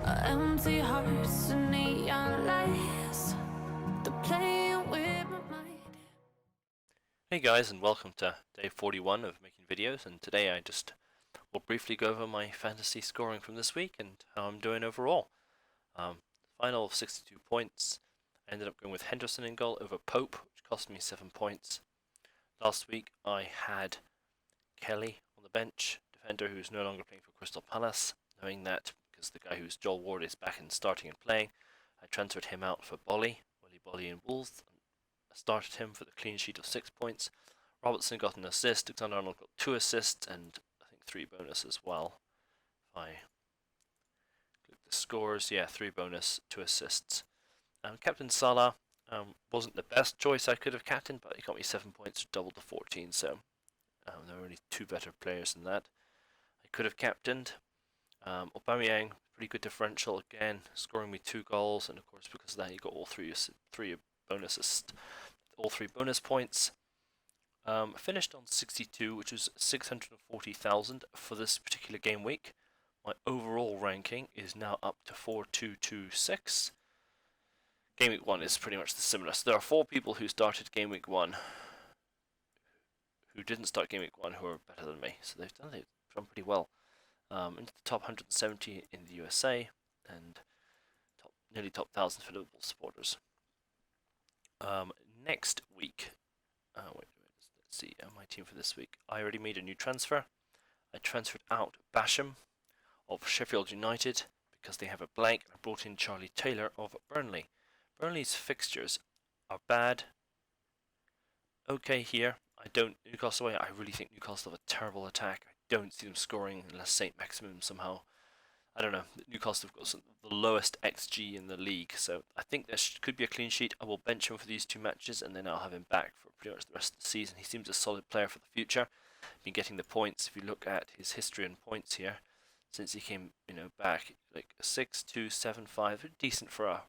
Empty hearts and neon lights. They're playing with my mind. Hey guys, and welcome to day 41 of making videos, and today I just will briefly go over my fantasy scoring from this week and how I'm doing overall. Final of 62 points. I ended up going with Henderson in goal over Pope, which cost me 7 points. Last week I had Kelly on the bench, defender who's no longer playing for Crystal Palace. Knowing that, because the guy who's Joel Ward is back and starting and playing, I transferred him out for Willy Bolly in Wolves. Started him for the clean sheet of 6 points. Robertson got an assist, Alexander-Arnold got 2 assists, and I think 3 bonus as well. If I click the scores, yeah, 3 bonus, 2 assists. Captain Salah wasn't the best choice I could have captained, but he got me 7 points, doubled to 14, so there were only 2 better players than that. I could have captained Aubameyang, pretty good differential again, scoring me 2 goals, and of course because of that he got all 3 bonus assists, all 3 bonus points. Finished on 62, which was 640,000 for this particular game week. My overall ranking is now up to 4226. Game week 1 is pretty much the similar. So there are 4 people who started game week 1 who didn't start game week 1 who are better than me. So they've done pretty well. Into the top 170 in the USA and nearly top 1,000 for Liverpool supporters. Next week, let's see, my team for this week. I already made a new transfer. I transferred out Basham of Sheffield United because they have a blank. I brought in Charlie Taylor of Burnley. Burnley's fixtures are bad. Okay here. Newcastle away, I really think Newcastle have a terrible attack. I don't see them scoring unless St. Maximin somehow, I don't know, Newcastle have got the lowest XG in the league, so I think there could be a clean sheet. I will bench him for these 2 matches and then I'll have him back for pretty much the rest of the season. He seems a solid player for the future. Been getting the points. If you look at his history and points here, since he came, back, like 6, 2, 7, 5, decent for a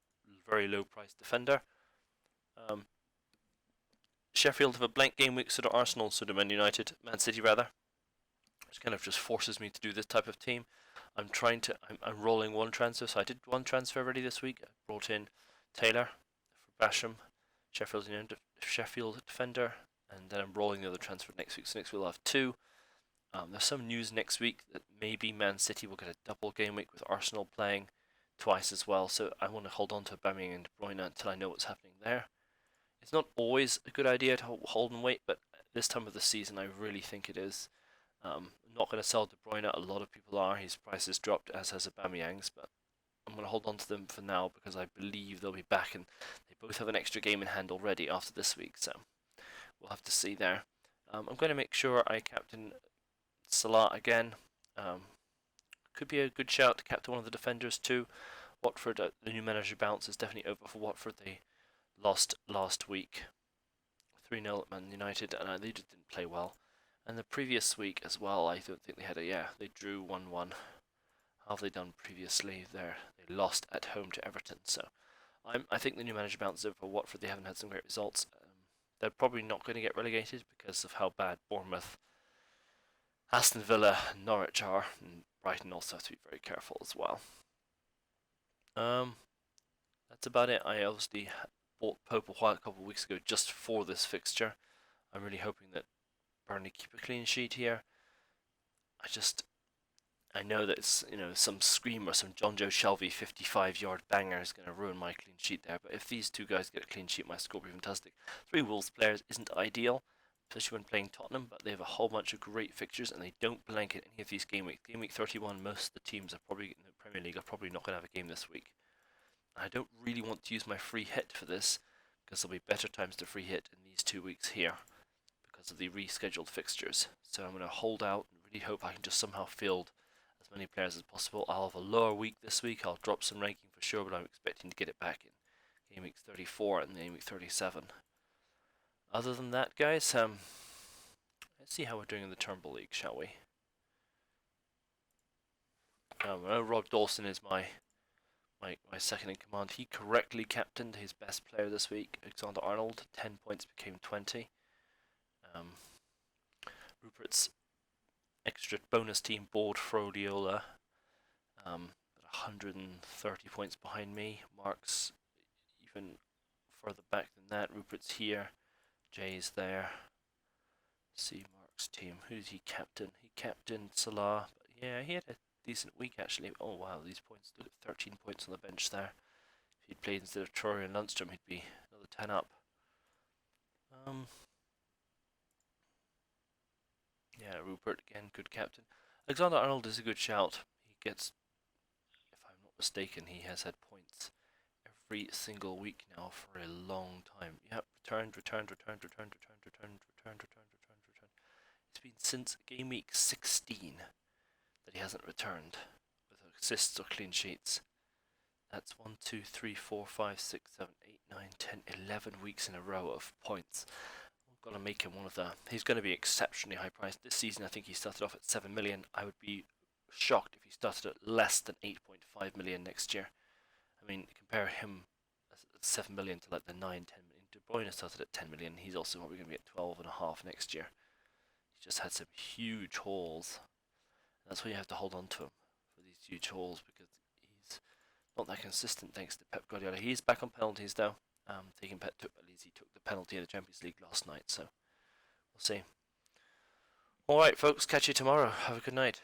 very low price defender. Sheffield have a blank game week, so do Arsenal, so do Man City rather. Which kind of just forces me to do this type of team. I'm rolling 1 transfer, so I did 1 transfer already this week. I brought in Taylor for Basham, Sheffield defender, and then I'm rolling the other transfer next week. So next week we'll have 2. There's some news next week that maybe Man City will get a double game week with Arsenal playing twice as well. So I want to hold on to Aubameyang and De Bruyne until I know what's happening there. It's not always a good idea to hold and wait, but this time of the season I really think it is. I'm not going to sell De Bruyne. A lot of people are. His price has dropped, as has Aubameyang's, but I'm going to hold on to them for now because I believe they'll be back, and they both have an extra game in hand already after this week, so we'll have to see there. I'm going to make sure I captain Salah again. Could be a good shout to captain one of the defenders too. Watford, the new manager bounce is definitely over for Watford. They lost last week 3-0 at Man United, and they just didn't play well. And the previous week as well, I don't think they had they drew 1-1. How have they done previously? They lost at home to Everton, so I think the new manager bounces over for Watford. They haven't had some great results. They're probably not going to get relegated because of how bad Bournemouth, Aston Villa, and Norwich are, and Brighton also have to be very careful as well. That's about it. I obviously bought Pope a couple of weeks ago just for this fixture. I'm really hoping that Burnley keep a clean sheet here. I know that it's, some screamer, some John Joe Shelby 55-yard banger is going to ruin my clean sheet there. But if these 2 guys get a clean sheet, my score will be fantastic. 3 Wolves players isn't ideal, especially when playing Tottenham, but they have a whole bunch of great fixtures and they don't blanket any of these game weeks. Game week 31, most of the teams are probably in the Premier League are probably not going to have a game this week. And I don't really want to use my free hit for this because there'll be better times to free hit in these 2 weeks here because of the rescheduled fixtures. So I'm going to hold out and really hope I can just somehow field as many players as possible. I'll have a lower week this week. I'll drop some ranking for sure, but I'm expecting to get it back in game week 34 and game week 37. Other than that, guys, let's see how we're doing in the Turnbull League, shall we? Rob Dawson is my second in command. He correctly captained his best player this week, Alexander-Arnold. 10 points became 20. Rupert's extra bonus team board Frodiola. Got 130 points behind me. Mark's even further back than that. Rupert's here. Jay's there. See Mark's team. Who's he captain? He captained Salah. But yeah, he had a decent week actually. Oh wow, these points. Look at 13 points on the bench there. If he'd played instead of Troy and Lundstrom, he'd be another 10 up. Yeah, Rupert again, good captain. Alexander Arnold is a good shout. He gets, if I'm not mistaken, he has had points every single week now for a long time. Yep, returned. It's been since game week 16 that he hasn't returned with assists or clean sheets. That's 1, 2, 3, 4, 5, 6, 7, 8, 9, 10, 11 weeks in a row of points. I've got to make him one of the. He's going to be exceptionally high priced this season. I think he started off at 7 million. I would be shocked if he started at less than 8.5 million next year. I mean, compare him at 7 million to like the 9, 10 million. De Bruyne started at 10 million. He's also probably going to be at 12.5 next year. He's just had some huge hauls. That's why you have to hold on to him for these huge hauls, because he's not that consistent thanks to Pep Guardiola. He's back on penalties now. Taking at least he took the penalty in the Champions League last night, so we'll see. Alright folks, catch you tomorrow. Have a good night.